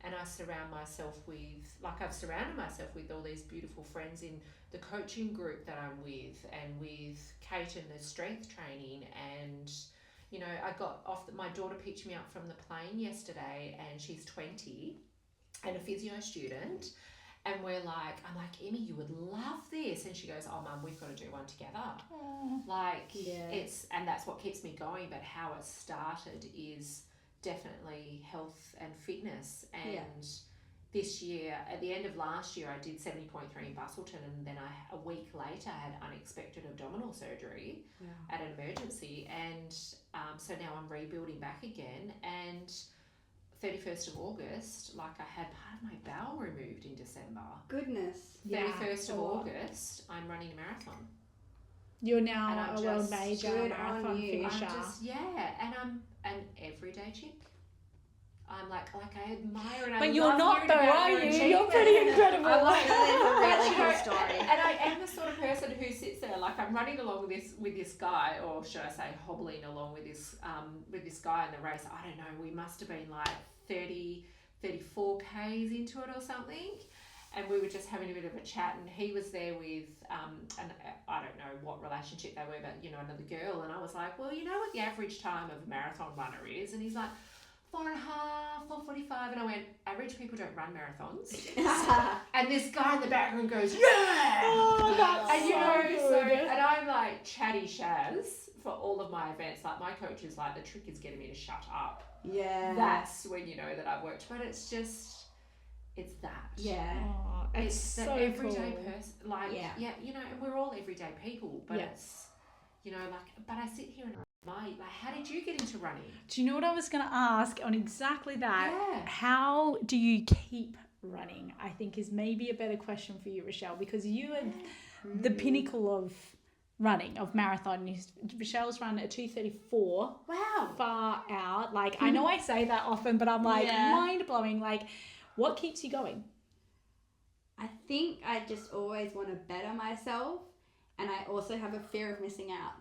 And I surround myself with, like I've surrounded myself with all these beautiful friends in the coaching group that I'm with, and with Kate and the strength training, and you know, I got off, my daughter picked me up from the plane yesterday, and she's 20 and a physio student. And I'm like, Emmy, you would love this. And she goes, oh, Mum, we've got to do one together. Aww. Like, and that's what keeps me going. But how it started is definitely health and fitness. And this year, at the end of last year, I did 70.3 in Bustleton, and then a week later I had unexpected abdominal surgery at an emergency, and so now I'm rebuilding back again. And 31st of August, like, I had part of my bowel removed in December. Goodness. 31st of August, I'm running a marathon. You're now a world major marathon finisher. And I'm an everyday chick. I'm like I admire and but you're not though, are you? You're pretty incredible. I love that. It's a really cool story. And I am the sort of person who sits there, like, I'm running along with this guy, or should I say hobbling along with this guy in the race. I don't know, we must have been like 34 Ks into it or something. And we were just having a bit of a chat, and he was there with, and I don't know what relationship they were, but, you know, another girl. And I was like, well, you know what the average time of a marathon runner is? And he's like, 4.5, 4:45, and I went, average people don't run marathons. And this guy in the background goes, yeah! Oh, that's and, you so know, good. and I'm like chatty Shaz for all of my events. Like, my coach is like, the trick is getting me to shut up. Yeah. That's when you know that I've worked. But it's that. Yeah. Oh, it's the so everyday cool. person. Like, you know, and we're all everyday people, but it's, you know, like, but I sit here and like, how did you get into running? Do you know what I was going to ask on exactly that? Yeah. How do you keep running? I think is maybe a better question for you, Rochelle, because you are the pinnacle of running, of marathon. Rochelle's run at 2:34. Wow. Far out. Like, I know I say that often, but I'm like, mind blowing. Like, what keeps you going? I think I just always want to better myself, and I also have a fear of missing out.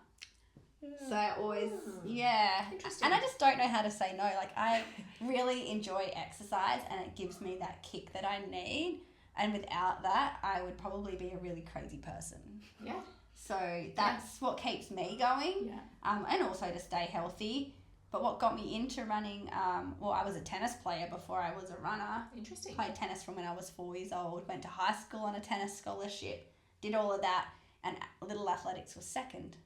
So I always, Interesting. And I just don't know how to say no. Like, I really enjoy exercise, and it gives me that kick that I need. And without that, I would probably be a really crazy person. Yeah. So that's what keeps me going. Yeah. And also to stay healthy. But what got me into running, well, I was a tennis player before I was a runner. Interesting. Played tennis from when I was 4 years old. Went to high school on a tennis scholarship. Did all of that. And Little Athletics was second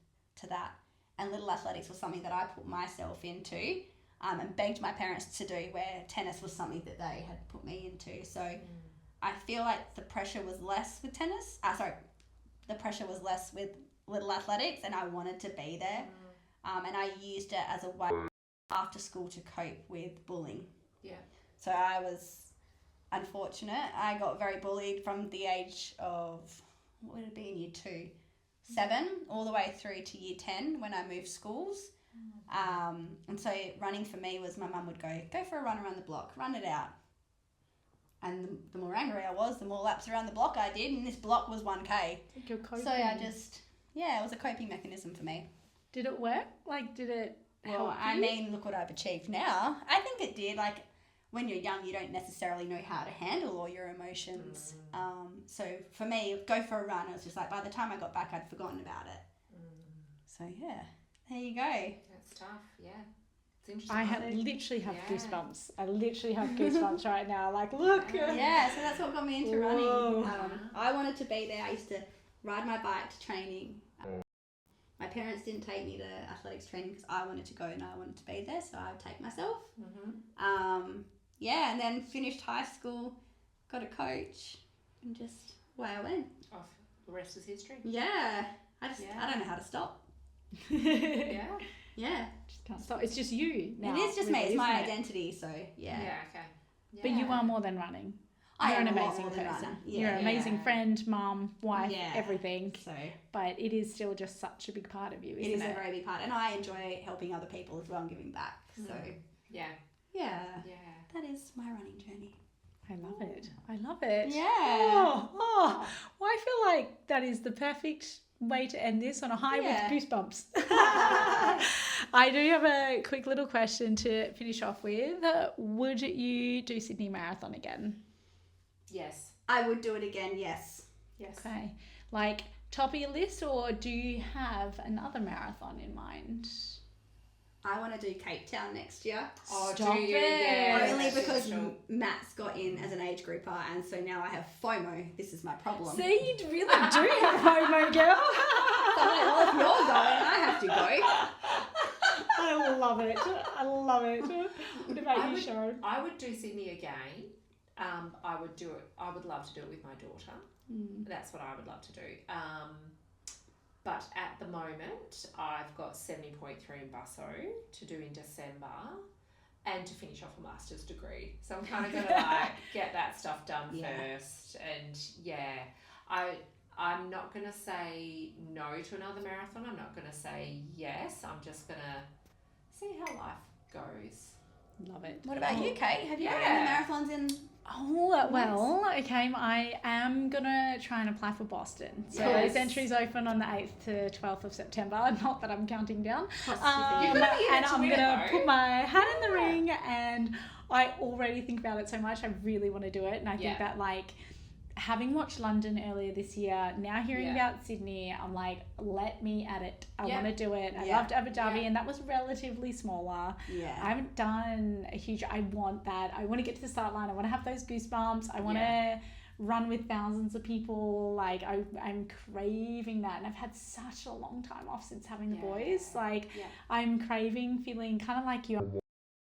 to that. And Little Athletics was something that I put myself into and begged my parents to do, where tennis was something that they had put me into. So I feel like the pressure was less with tennis. The pressure was less with Little Athletics, and I wanted to be there. And I used it as a way after school to cope with bullying. Yeah. So I was unfortunate. I got very bullied from the age of, what would it be, in year 2? 7 all the way through to year 10 when I moved schools. And so running for me was, my mum would go for a run around the block, run it out. And the more angry I was, the more laps around the block I did, and this block was 1K. You're coping. So I just, it was a coping mechanism for me. Did it work? Like, did it help Well, I you? mean, look what I've achieved now. I think it did. Like, when you're young, you don't necessarily know how to handle all your emotions. So for me, go for a run, it was just like, by the time I got back, I'd forgotten about it. So yeah, there you go. That's tough. Yeah. It's interesting. I literally have goosebumps. I literally have goosebumps right now. Like, look. Yeah, so that's what got me into running. Whoa. I wanted to be there. I used to ride my bike to training. My parents didn't take me to athletics training because I wanted to go and I wanted to be there, so I would take myself. And then finished high school, got a coach, and just away I went. Oh, the rest is history. Yeah, I don't know how to stop. Yeah. Yeah, Just can't stop. It's just you now. it is just really, me. It's my isn't it? identity. So yeah. Yeah. Okay. Yeah. But you are more than running. I You're am an a lot amazing more than person. running. You're an Yeah. amazing friend, mum, wife, Yeah. everything. So But it is still just such a big part of you, it isn't is it? a very big part, and I enjoy helping other people as well and giving back. So Yeah. yeah, Yeah. that is my running journey. I love it. I love it. Yeah. Oh, well, I feel like that is the perfect way to end this on a high Yeah. with goosebumps. I do have a quick little question to finish off with. Would you do Sydney Marathon again? Yes. I would do it again. Yes. Yes. Okay. Like top of your list, or do you have another marathon in mind? I want to do Cape Town next year. Oh, Stop do you? it. Yeah, Only that's because sure. Matt's got in as an age grouper, and so now I have FOMO. This is my problem. See, you really do have FOMO, girl. So I'm like, well, if you're going, I have to go. I love it. I love it. What about you, Sharon? I would do Sydney again. I would do it. I would love to do it with my daughter. That's what I would love to do. But at the moment, I've got 70.3 in Busso to do in December and to finish off a master's degree. So I'm kind of going to like get that stuff done first. And yeah, I'm not going to say no to another marathon. I'm not going to say yes. I'm just going to see how life goes. Love it. What about you, Kate? Have you got any marathons in? Oh, well, okay. I am going to try and apply for Boston. So those entries open on the 8th to 12th of September. Not that I'm counting down. You're And gonna be I'm going to though. put my hat in the ring, and I already think about it so much. I really want to do it. And I think that, like, having watched London earlier this year, now hearing about Sydney, I'm like, let me at it. I want to do it. I loved Abu Dhabi, and that was relatively smaller. Yeah. I haven't done a huge, I want that. I want to get to the start line. I want to have those goosebumps. I want to run with thousands of people. Like, I'm craving that. And I've had such a long time off since having the boys. Like, I'm craving feeling kind of like you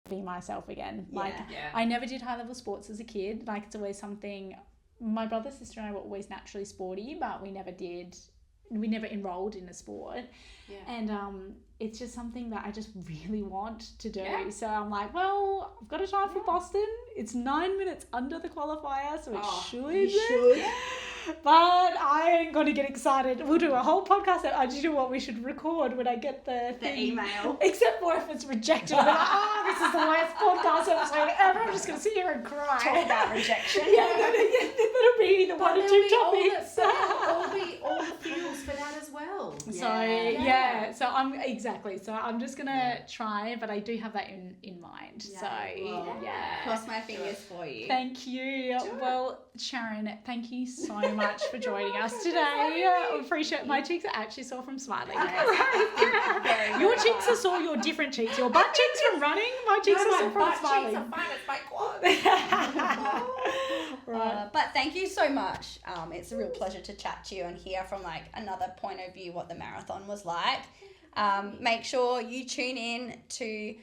be myself again. Like, I never did high level sports as a kid. Like, it's always something. My brother, sister, and I were always naturally sporty, but we never enrolled in a sport. Yeah. And it's just something that I just really want to do. Yeah. So I'm like, well, I've got a time for Boston. It's 9 minutes under the qualifier, so it should. But I ain't going to get excited. We'll do a whole podcast. Do you know what we should record when I get the email? Except for if it's rejected. I'm like, this is the worst podcast episode ever. I'm just going to sit here and cry. Talk about rejection. That'll be the one or two topics. There'll be all the feels for that as well. So I'm just going to try, but I do have that in mind. Cross my fingers for you. Thank you. Well, Sharon, thank you so much for joining us today. I appreciate my cheeks are actually sore from smiling. Your cheeks are sore, your different cheeks. Your butt cheeks from running, my cheeks are sore from smiling. Cheeks are fine, it's my quads. But thank you so much. It's a real pleasure to chat to you and hear from like another point of view what the marathon was like. Make sure you tune in to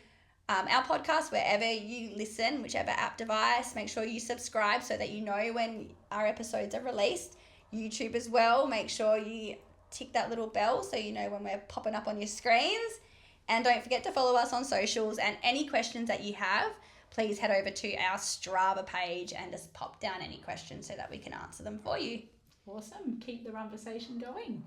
our podcast wherever you listen, whichever app device. Make sure you subscribe so that you know when our episodes are released. YouTube as well. Make sure you tick that little bell so you know when we're popping up on your screens. And don't forget to follow us on socials. And any questions that you have, please head over to our Strava page and just pop down any questions so that we can answer them for you. Awesome. Keep the conversation going.